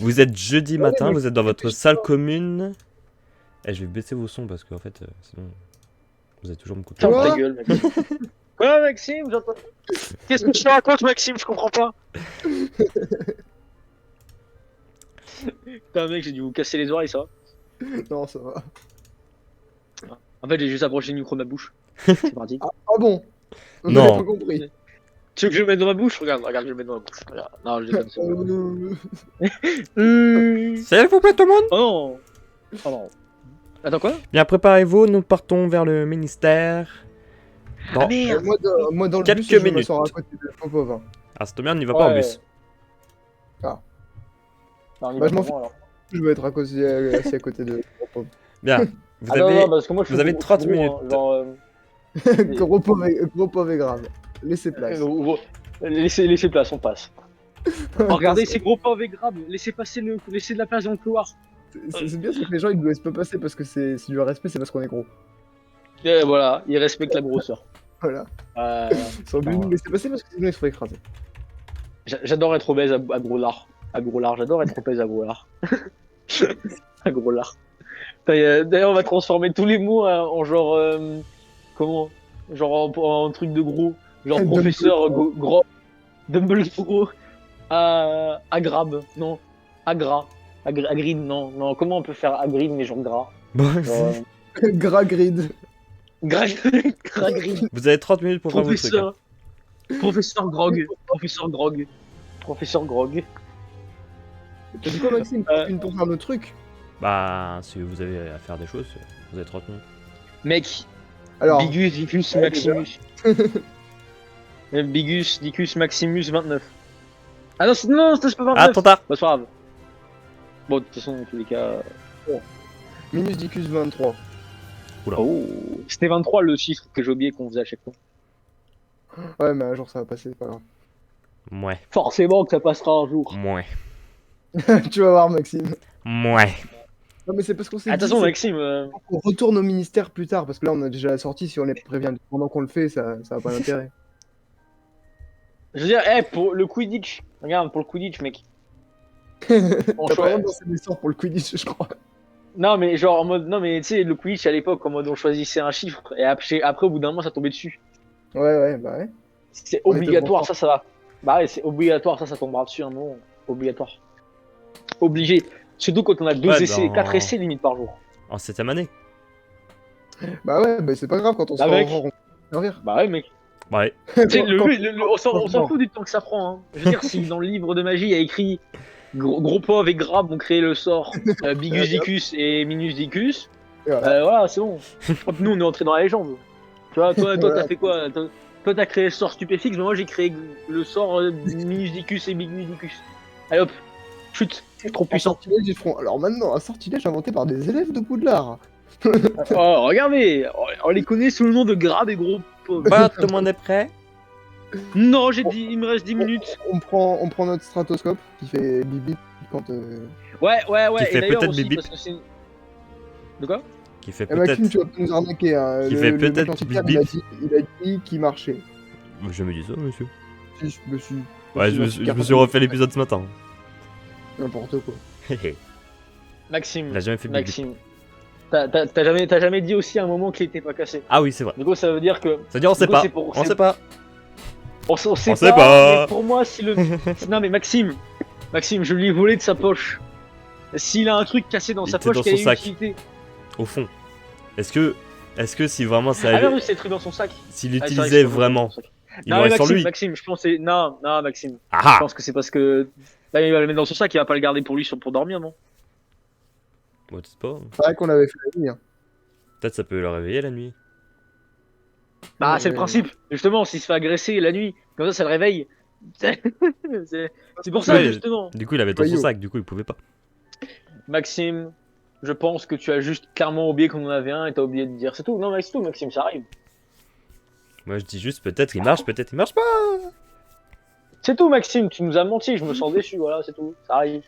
Vous êtes jeudi matin, vous êtes dans votre salle commune. Eh, je vais baisser vos sons parce qu'en fait, sinon, vous allez toujours me couper. Ferme Quoi ta gueule, Maxime. Quoi, Maxime? J'entends. Qu'est-ce que tu racontes, Maxime? Je comprends pas. Putain, mec, j'ai dû vous casser les oreilles, ça. Non, ça va. En fait, j'ai juste approché le micro de ma bouche. C'est parti. Ah bon. On Non. n'avait pas compris. Tu veux que je le mette dans ma bouche? Regarde, regarde, je le mets dans ma bouche. Regarde. Non, je déconne. C'est bon. S'il vous plaît, tout le monde. Oh non. Oh non. Attends, quoi? Bien, préparez-vous, nous partons vers le ministère. Dans... Ah merde! Moi, dans le Quelques bus, je minutes. m'asseoir à côté de Popov. Hein. Ah, c'est bien, on n'y va pas en bus. Non, on y Bah, va je m'en comment, alors? Je vais être assis à côté de Popov. Bien, vous Ah non, avez... non, parce que moi, je vous suis avez gros, 30 je suis gros, minutes. hein, genre, Gros pauvre et grave. Laissez place. laissez place, on passe. Oh, regardez, c'est gros pauvre et grave. Laissez de la place dans le couloir. C'est bien, c'est que les gens ils nous laissent pas passer parce que c'est du respect, c'est parce qu'on est gros. Et voilà, il respecte la grosseur. Voilà. Euh, Ils sont obligés de nous laisser passer parce que sinon ils se font écraser. J'adore être obèse à gros lard. À gros lard, j'adore être obèse à gros lard. À gros lard. D'ailleurs, on va transformer tous les mots en genre. Comment? Genre en truc de gros. Genre professeur gros. Dumbledore. À grab. Non. À gras. À grid, non. Non, comment on peut faire à grid mais genre gras? Bon, Genre, Gras grid. gras grid. vous avez 30 minutes pour faire vos trucs. Hein. Professeur Grog. Professeur Grog. Professeur Grog. T'as dit quoi, Maxime? Une pour faire le truc? Bah, si vous avez à faire des choses, vous avez 30 minutes. Mec, Alors, Bigus, Dicus, ouais, Maximus. Bigus, Dicus, Maximus, 29. Ah non, non, c'est pas 29. Ah, trop tard. Bah, c'est pas grave. Bon, de toute façon, dans tous les cas. Minus Dicus 23. Oh, c'était 23 le chiffre que j'ai oublié qu'on faisait à chaque fois. Ouais, mais un jour ça va passer, c'est pas grave. Ouais, Forcément que ça passera un jour. ouais, Tu vas voir, Maxime. ouais. Non, mais c'est parce qu'on s'est dit Attention, c'est Maxime. qu'on retourne au ministère plus tard parce que là on a déjà la sortie. Si on les prévient pendant qu'on le fait, ça a pas d'intérêt. Je veux dire, pour le Quidditch. Regarde, pour le Quidditch, mec. On T'as choisit- pas vraiment dansé des sorts pour le Quidditch, je crois. Non, mais genre en mode. Non, mais tu sais, le Quidditch à l'époque, en mode on choisissait un chiffre. Et après au bout d'un moment, ça tombait dessus. Ouais, bah ouais. C'est On était obligatoire, bon. ça va. Bah ouais, c'est obligatoire, ça tombera dessus un moment. Obligatoire. Obligé. Surtout quand on a 2 Ouais, essais, dans- 4 essais limite par jour. En 7ème année. Bah ouais, bah c'est pas grave quand on se Bah, fait mec. on servir. Bah ouais, mec. Ouais. Tu sais, Quand- on s'en fout du temps que ça prend. Hein. Je veux dire, si dans le livre de magie il y a écrit gros pauvre avec grave ont créé le sort Bigus Dicus et Minus Dicus, Et voilà. voilà, c'est bon. Nous, on est entré dans la légende. Tu vois, toi, Voilà. t'as fait quoi? Toi, t'as créé le sort Stupéfix, mais moi, j'ai créé le sort Minus Dicus et Bigus Dicus. Allez hop, chute, trop Un puissant. sortilège, ils feront. Alors maintenant, un sortilège inventé par des élèves de Poudlard. Oh, regardez, on les connaît sous le nom de grave et gros pauvres. Bah, tout le monde est prêt. Non, j'ai dit, il me reste 10 minutes. On prend notre stratoscope qui fait bip bip quand. Ouais, Qui et fait d'ailleurs peut-être aussi, bip bip. parce que c'est... De quoi? Qui fait Eh Maxime, peut-être. tu vas pas nous arnaquer. Hein. Qui fait Le peut-être mec antiquaire, bip bip. il a dit qu'il marchait. Je me dis ça, monsieur. Si, je me suis. Ouais, je me suis refait l'épisode ce matin. N'importe quoi. Maxime. Il a jamais fait bip bip. Maxime. T'as jamais dit aussi à un moment qu'il était pas cassé. Ah oui, c'est vrai. Du coup, ça veut dire que. Ça veut dire on sait Du coup, pas. c'est pour- On c'est- sait pas. On sait On sait pas. Mais pour moi, si le. Non, mais Maxime, je lui ai volé de sa poche. S'il a un truc cassé dans Il sa était poche, dans quelle est son sac. l'utilité? Au fond. Est-ce que si vraiment ça Ah avait... non, c'est truc dans son sac. S'il Ah, c'est vrai que l'utilisait c'est dans son vraiment, sac. il Non, mais aurait sur Maxime, lui. Maxime, je pense que c'est. Non, Maxime. Je Ah pense que c'est parce que. Là, il va le mettre dans son sac, il va pas le garder pour lui pour dormir, non? Bon, tu sais pas. C'est vrai qu'on avait fait la nuit. Hein. Peut-être ça peut le réveiller la nuit. Bah, Ouais, c'est le ouais. principe. Justement, s'il se fait agresser la nuit, comme ça le réveille. C'est pour ça, Ouais, justement. Du coup, il avait dans son Voyou. sac, du coup, il pouvait pas. Maxime, je pense que tu as juste clairement oublié qu'on en avait un et t'as oublié de dire c'est tout. Non, mais c'est tout, Maxime, ça arrive. Moi, je dis juste, peut-être il marche pas. C'est tout, Maxime, tu nous as menti, je me sens déçu, voilà, c'est tout. Ça arrive.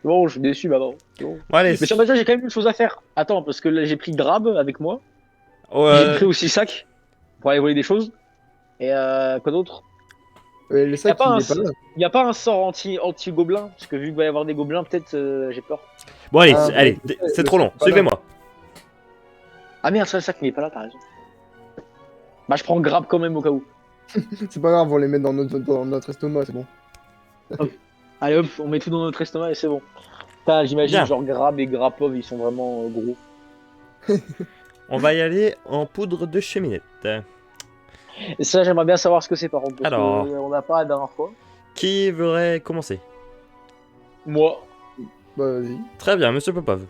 Bon, je suis déçu, bah bon. Bon. Bon, allez. Mais sur ça, j'ai quand même une chose à faire. Attends, parce que là, j'ai pris Grab avec moi. J'ai Ouais. pris aussi Sac pour aller voler des choses. Et quoi d'autre? Le sac, pas il un est pas là. Y a pas un sort anti-gobelin? Parce que vu qu'il va y avoir des gobelins, peut-être j'ai peur. Bon, allez, Ah, allez, ouais, c'est le trop sac long. est pas là. Suivez-moi. Ah merde, c'est le sac, mais il est pas là, t'as raison. Bah, je prends grab quand même au cas où. C'est pas grave, on les met dans notre estomac, c'est bon. Allez hop, on met tout dans notre estomac et c'est bon. Putain, j'imagine Bien. genre grab et grapov, ils sont vraiment gros. On va y aller en poudre de cheminette. Et ça, j'aimerais bien savoir ce que c'est par contre. Parce Alors. que on n'a pas la dernière fois. Qui voudrait commencer? Moi, Bah, vas-y. Très bien, monsieur Popov.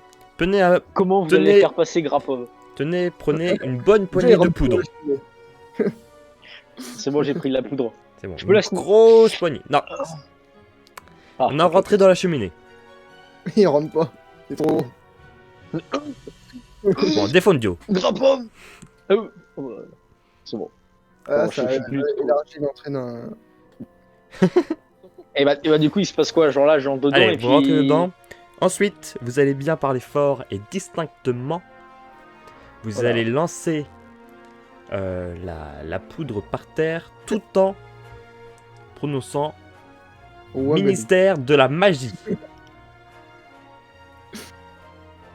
comment vous Tenez- allez faire passer grapov? Tenez, prenez une bonne Déjà, poignée il de rentre poudre. dans le- C'est bon, j'ai pris de la poudre. C'est bon. Je peux la Une grosse poignée. Non, Ah, on a ok. rentré dans la cheminée. Il rentre pas. C'est trop gros. Bon, défondio. Grapov. C'est bon. Ah, Bon, ça je a suis plus- élargi l'entrée d'un. Et bah, du coup, il se passe quoi? Genre là, genre dedans Allez, et vous puis. rentrez dedans. Ensuite, vous allez bien parler fort et distinctement. Vous Voilà. allez lancer la poudre par terre tout en prononçant Ouais, ministère de la magie.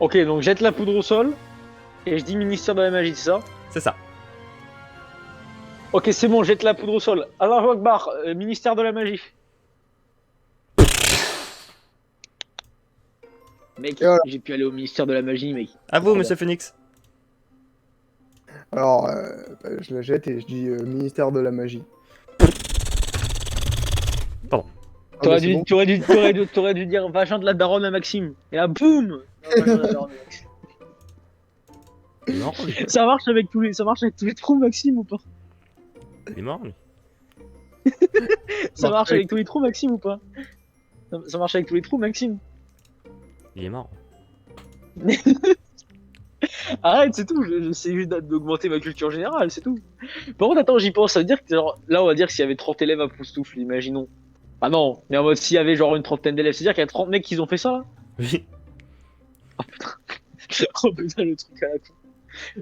Ok, donc jette la poudre au sol. Et je dis ministère de la magie, c'est ça? C'est ça. Ok, c'est bon, jette la poudre au sol. Allahu Akbar, ministère de la magie. Mec, Et voilà. j'ai pu aller au ministère de la magie, mec. À vous, monsieur Phoenix. Alors, bah, je la jette et je dis ministère de la magie. Pardon. Ah, T'aurais bah, c'est dû, bon. t'aurais dû dire vagin de la daronne à Maxime. Et là, boum. Non, vagin de la daronne à Maxime. Il est mort, lui. Ça marche avec tous les trous, Maxime, ou pas? Il est mort, lui. Ça Marche marche avec avec tous les trous, Maxime, ou pas? Ça marche avec tous les trous, Maxime. Il est mort. Arrête, c'est tout. J'essaie juste d'augmenter ma culture générale, c'est tout. Par contre, attends, j'y pense. Ça veut dire que, genre, là, on va dire que s'il y avait 30 élèves à Poustoufle, imaginons. Ah non, mais en mode, s'il y avait genre une trentaine d'élèves, c'est-à-dire qu'il y a 30 mecs qui ont fait ça, là? Oui. Oh putain. Oh putain, le truc à la con.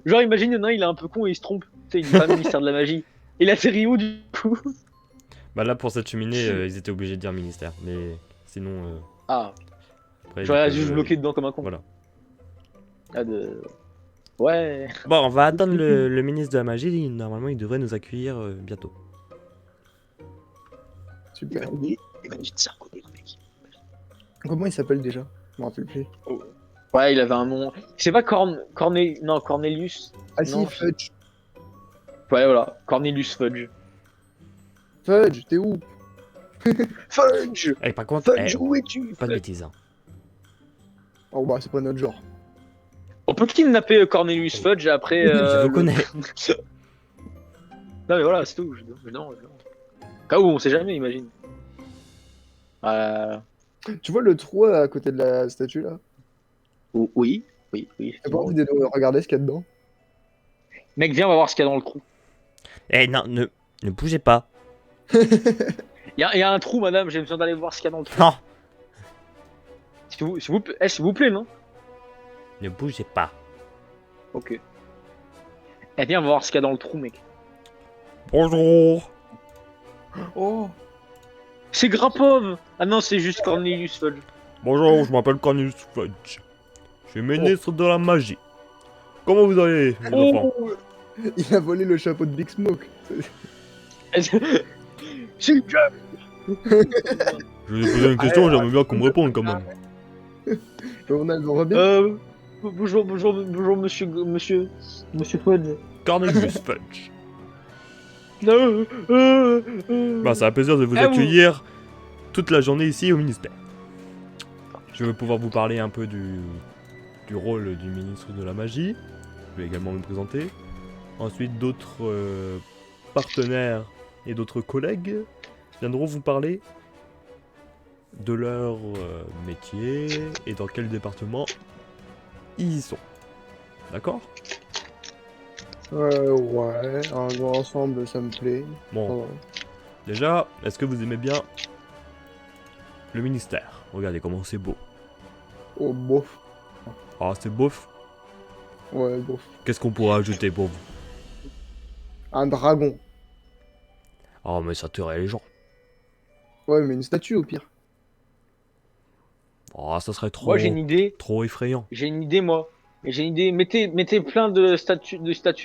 Genre, imagine, il y en a un, il est un peu con et il se trompe. Tu sais, il dit pas ministère de la magie. Il atterrit où, du coup? Bah là, pour cette cheminée, ils étaient obligés de dire ministère. Mais sinon, Ah, après, j'aurais ils juste peuvent, bloqué dedans comme un con. Voilà. Ah, de... Ouais. Bon, on va attendre le ministre de la magie. Normalement, il devrait nous accueillir bientôt. Super. Imagine ça, mec. Comment il s'appelle déjà? Je me rappelle plus. Ouais, il avait un nom. C'est pas Cornelius. Ah si, Non. Fudge. Ouais, voilà. Cornelius Fudge. Fudge, t'es où? Fudge! Eh, par contre, Fudge, où es-tu? pas de bêtises. Hein. Oh bah, c'est pas notre genre. On peut kidnapper Cornelius Fudge après. Je vous connais. Non, mais voilà, c'est tout. Non. Cas où, on sait jamais, imagine. Tu vois le trou à côté de la statue là? Oui. T'as pas envie de regarder ce qu'il y a dedans? Mec, viens, on va voir ce qu'il y a dans le trou. Eh, non, ne bougez pas. Il y a un trou, madame, j'ai besoin d'aller voir ce qu'il y a dans le trou. Non, S'il vous plaît, non? ne bougez pas. Ok. Eh, viens, on va voir ce qu'il y a dans le trou, mec. Bonjour. Oh! C'est Grapov! Ah non, c'est juste Cornelius Fudge. Bonjour, je m'appelle Cornelius Fudge. Je suis ministre de la magie. Comment vous allez, les enfants? Oh! Il a volé le chapeau de Big Smoke. C'est le jeu! Je vais poser une question, j'aimerais bien qu'on me réponde quand même. Ronald, on va bien? Bonjour, monsieur Fudge. Cornelius Fudge. Bah, Bah, ça a plaisir de vous accueillir toute la journée ici au ministère. Je vais pouvoir vous parler un peu du rôle du ministre de la magie. Je vais également me présenter. Ensuite, d'autres partenaires et d'autres collègues viendront vous parler de leur métier et dans quel département ils y sont. D'accord? Ouais, un grand ensemble, ça me plaît. Bon, Oh. déjà, est-ce que vous aimez bien le ministère? Regardez comment c'est beau. Oh, bof. Ah, c'est beauf. Ouais, bof. Qu'est-ce qu'on pourrait ajouter pour vous? Un dragon. Oh, mais ça tuerait les gens. Ouais, mais une statue au pire. Oh, ça serait trop, Moi, j'ai une idée. trop effrayant. J'ai une idée, moi. Et j'ai une idée. Mettez plein de statues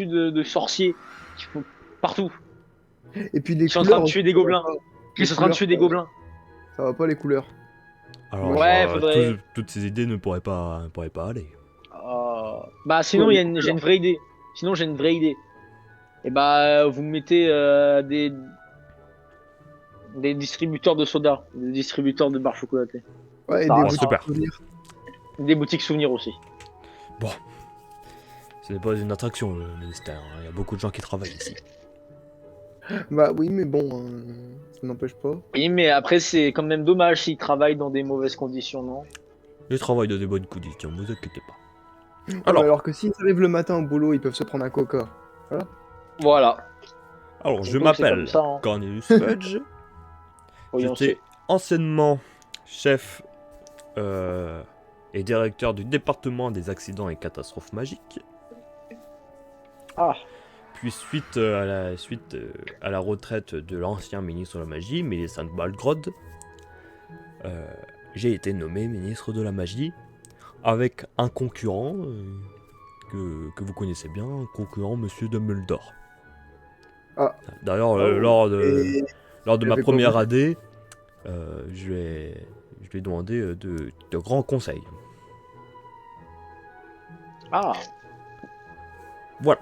de sorciers qui font partout. Et puis les Qui sont en train couleurs de aussi, tuer des ça va gobelins. pas. Qui Les sont en train de couleurs, tuer des gobelins. ça va pas les couleurs. Moi, Alors, Ouais, faudrait. toutes ces idées ne pourraient pas aller. Bah, sinon, Ouais, les j'ai couleurs. une vraie idée. Sinon, j'ai une vraie idée. Et bah, vous mettez des distributeurs de soda, des distributeurs de barres chocolatées. Ouais, et Ça des Oh, boutiques restera. super. souvenirs. Des boutiques souvenirs aussi. Bon, ce n'est pas une attraction, le ministère, hein. Il y a beaucoup de gens qui travaillent ici. Bah oui, mais bon, ça n'empêche pas. Oui, mais après, c'est quand même dommage s'ils travaillent dans des mauvaises conditions, non? Ils travaillent dans des bonnes conditions, ne vous inquiétez pas. Ouais, mais Alors, alors que s'ils arrivent le matin au boulot, ils peuvent se prendre un coca. Voilà. je Donc, c'est comme m'appelle ça, hein. Cornelius Fudge. Voyons, J'étais anciennement chef et directeur du département des accidents et catastrophes magiques. Ah, Puis suite à la retraite de l'ancien ministre de la magie, Mélissant Balgrod, j'ai été nommé ministre de la magie avec un concurrent que vous connaissez bien, un concurrent Monsieur Dumbledore. Ah. D'ailleurs, Oh. lors de Et il ma avait pas première voulu. année, je lui ai demandé de grands conseils. ah. Voilà.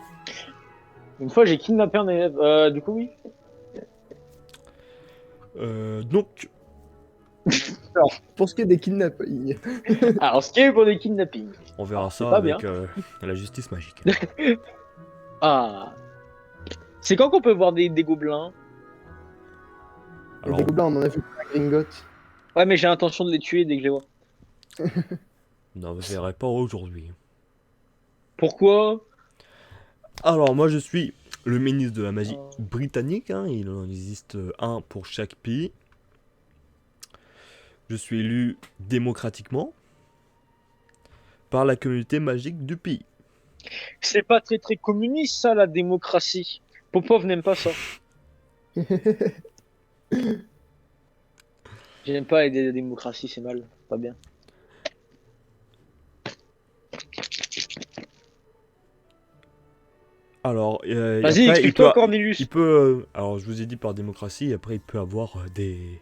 Une fois, j'ai kidnappé un élève. Du coup, oui. Donc, Alors, pour ce qui est des kidnappings, Alors, ce qui est pour des kidnappings. on verra Ah, c'est ça pas avec bien. la justice magique. Ah. C'est quand qu'on peut voir des gobelins? Alors, des gobelins, on en a vu plein à Gringotts. Ouais, mais j'ai l'intention de les tuer dès que je les vois. vous n'en verrez pas aujourd'hui. Pourquoi? Alors, moi, je suis le ministre de la magie Euh, britannique. Hein, il en existe un pour chaque pays. Je suis élu démocratiquement par la communauté magique du pays. C'est pas très très communiste, ça, la démocratie. Popov n'aime pas ça. J'aime pas aider la démocratie, c'est mal. Pas bien. Alors, et Vas-y, après, explique-toi, Cornelius. alors, je vous ai dit par démocratie, après, il peut avoir Des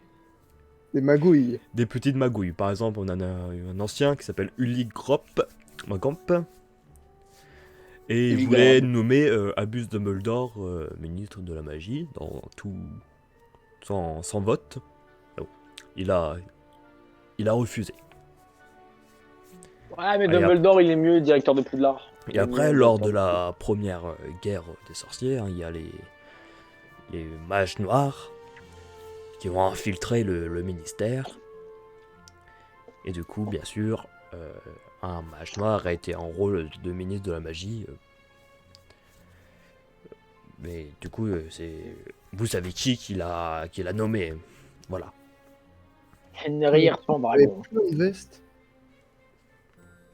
magouilles. des petites magouilles. Par exemple, on en a un ancien qui s'appelle Uli Magamp. Et il Uli voulait Grab. nommer Albus Dumbledore ministre de la magie, sans vote. Donc, il a refusé. Ouais, mais Allez, Dumbledore, il est mieux directeur de Poudlard. Et après, lors de la première guerre des sorciers, hein, il y a les mages noirs qui ont infiltré le ministère. Et du coup, bien sûr, un mage noir a été en rôle de ministre de la magie. Mais du coup, vous savez qui l'a nommé. Voilà. Henriette Il avait Pendragon. plein de vestes.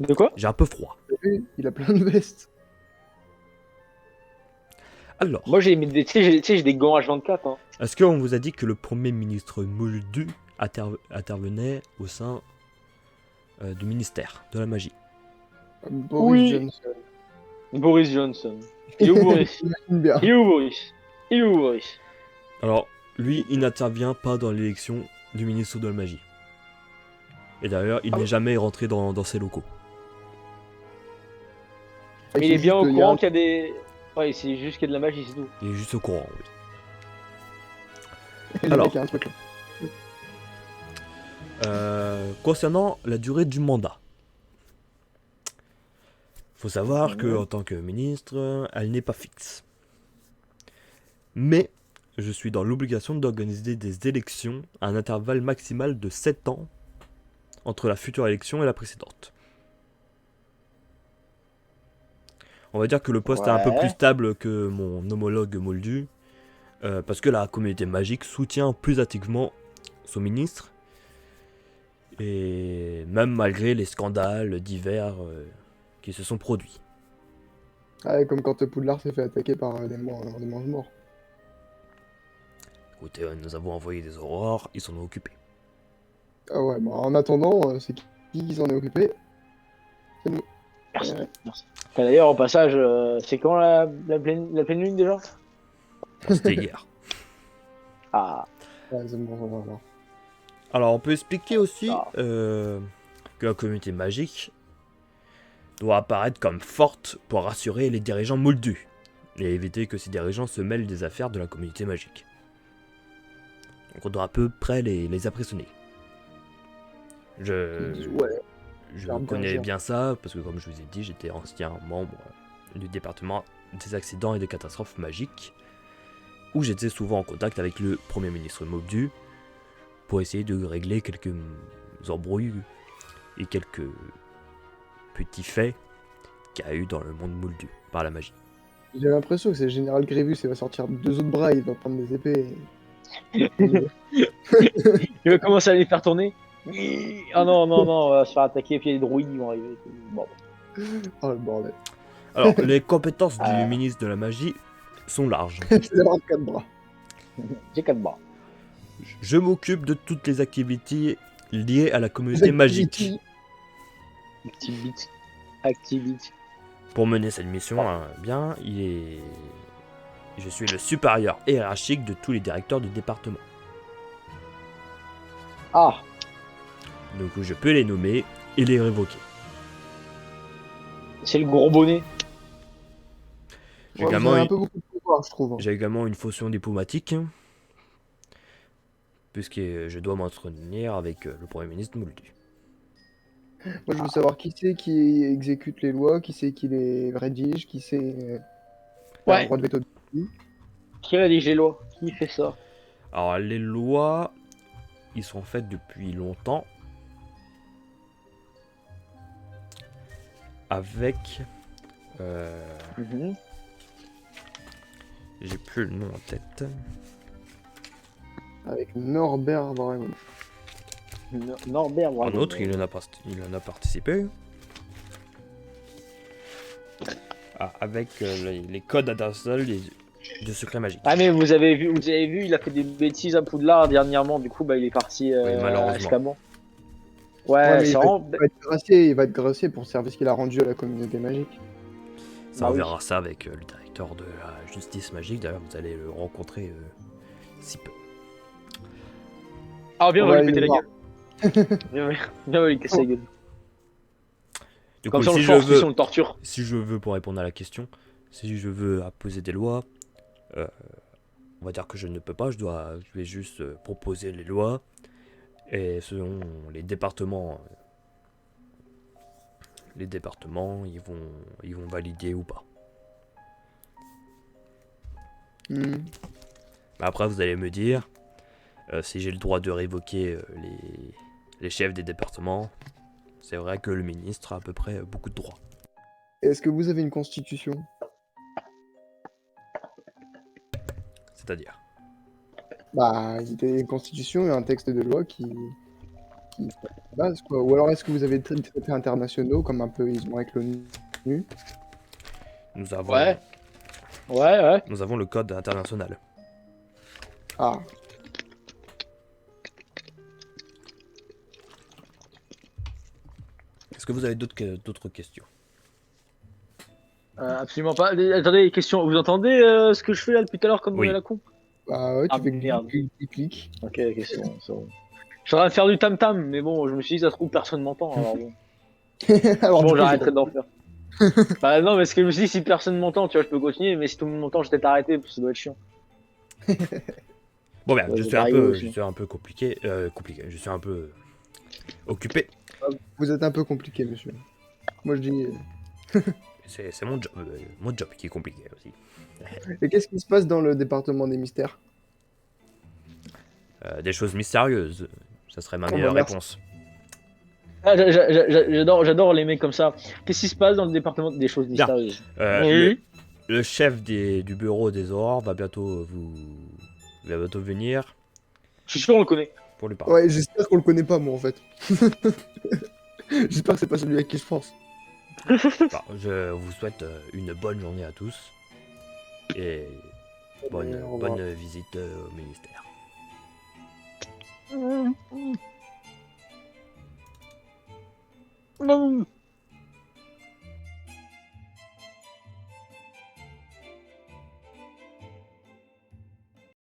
De quoi? J'ai un peu froid. Vous savez, il a plein de vestes. Alors, Moi, tu sais, j'ai des gants H24, hein. est-ce qu'on vous a dit que le premier ministre Moldu intervenait au sein du ministère de la magie? Boris Oui. Johnson. Boris Johnson. Il est où Boris? J'imagine bien. Il est où Boris? Il est où Boris? Alors, lui, il n'intervient pas dans l'élection du ministre de la magie. Et d'ailleurs, il n'est jamais rentré dans ses locaux. Mais il est bien au Il y a courant un- qu'il y a des. Ouais, c'est juste qu'il y a de la magie, c'est tout. Il est juste au courant, oui. le Alors. mec a un truc là. Concernant la durée du mandat. Faut savoir que en tant que ministre, elle n'est pas fixe. Mais je suis dans l'obligation d'organiser des élections à un intervalle maximal de 7 ans entre la future élection et la précédente. On va dire que le poste est un peu Ouais. plus stable que mon homologue Moldu, parce que la communauté magique soutient plus activement son ministre, et même malgré les scandales divers qui se sont produits. Ah, ouais, comme quand Poudlard s'est fait attaquer par des mange-morts. Écoutez, nous avons envoyé des aurores, ils s'en ont occupés. Ah ouais, bah en attendant, c'est qui s'en est occupé? C'est nous. Merci. Ouais. Merci. D'ailleurs, au passage, c'est quand la pleine lune déjà? C'était hier. Ah, Ouais, c'est bon, on va voir. Alors, on peut expliquer aussi Ah. que la communauté magique doit apparaître comme forte pour rassurer les dirigeants moldus et éviter que ces dirigeants se mêlent des affaires de la communauté magique. Donc, on doit à peu près les apprécier. Ouais, Je faire bien connais agir. bien ça parce que, comme je vous ai dit, j'étais ancien membre du département des accidents et des catastrophes magiques, où j'étais souvent en contact avec le Premier ministre Moldu pour essayer de régler quelques embrouilles et quelques petits faits qu'il y a eu dans le monde moldu par la magie. J'ai l'impression que c'est le général Grievous, il va sortir 2 autres bras, il va prendre des épées. il va commencer à les faire tourner. Ah non, non, non, on va se faire attaquer, puis il y a des droïdes qui vont arriver. Bon. Oh le bordel. Alors, les compétences du Ah. ministre de la magie sont larges. Il aura 4 bras. J'ai 4 bras. Je m'occupe de toutes les activités liées à la communauté magique. Activity. Activity. Pour mener cette mission bien, je suis le supérieur hiérarchique de tous les directeurs du département. Ah, Donc je peux les nommer et les révoquer. c'est le gros bonnet. J'ai Ouais, vous également, avez un peu beaucoup de pouvoir, je trouve. j'ai également une fonction diplomatique, puisque je dois m'entretenir avec le Premier ministre Moldu. Moi, je veux savoir qui c'est qui exécute les lois, qui c'est qui les rédige, qui c'est qui a Ouais. le droit de veto. Qui rédige les lois? Qui fait ça? Alors les lois, ils sont faites depuis longtemps, avec... Mhm. J'ai plus le nom en tête. Avec Norbert vraiment. Norbert, Un vraiment. autre, il en a participé. Ah, avec les codes internationaux de secret magique. Ah mais vous avez vu, il a fait des bêtises à Poudlard dernièrement, du coup bah il est parti malheureusement. à Azkaban. Ouais, Ouais, mais c'est vraiment... il va être gracié pour le service qu'il a rendu à la communauté magique. Ça, Bah on oui. verra ça avec le directeur de la justice magique. D'ailleurs, vous allez le rencontrer si peu. Ah viens, On on va va lui péter aller la voir. gueule. Viens, on va lui casser la gueule. Du Comme coup, ça on le si je force, si on veux, le torture. si je veux, pour répondre à la question, si je veux apposer des lois, on va dire que je ne peux pas. Je vais juste proposer les lois et selon les départements, ils vont valider ou pas. Hmm. Mais après, vous allez me dire si j'ai le droit de révoquer les chefs des départements. C'est vrai que le ministre a à peu près beaucoup de droits. Est-ce que vous avez une constitution? C'est-à-dire. Bah, il y a une constitution et un texte de loi qui base, quoi. Ou alors est-ce que vous avez des traités internationaux comme un peu ils ont avec l'ONU? Nous avons, Ouais. Ouais. nous avons le code international. Ah, Est-ce que vous avez d'autres questions? Absolument pas. Attendez, question, vous entendez ce que je fais là depuis tout à l'heure comme Oui. la con? bah ouais, tu Ah, fais merde. clic. Ok, c'est bon, c'est bon. Je suis en train de faire du tam-tam, mais bon, je me suis dit, ça se trouve, personne m'entend, alors bon. Alors, Bon, du coup, j'arrêterai d'en faire. Bah non, mais ce que je me suis dit, si personne m'entend, tu vois, je peux continuer, mais si tout le monde m'entend, je vais peut-être arrêter, parce que ça doit être chiant. Bon, bien, Ouais, je c'est suis un rigolo peu, aussi. je suis un peu compliqué. Je suis un peu occupé. vous êtes un peu compliqué, monsieur. Moi, je dis... C'est mon job qui est compliqué aussi. Et qu'est-ce qui se passe dans le département des mystères? Des choses mystérieuses, ça serait ma Oh, meilleure bah, merci. réponse. Ah, j'adore les mecs comme ça. Qu'est-ce qui se passe dans le département des choses Bien. mystérieuses? Oui. Le chef du bureau des aurores va bientôt venir Je suis sûr, on le connaît. pour lui parler. Ouais, j'espère qu'on le connaît pas, moi, en fait. J'espère que c'est pas celui avec qui je pense. Bon, je vous souhaite une bonne journée à tous et Au revoir. bonne visite au ministère. Non.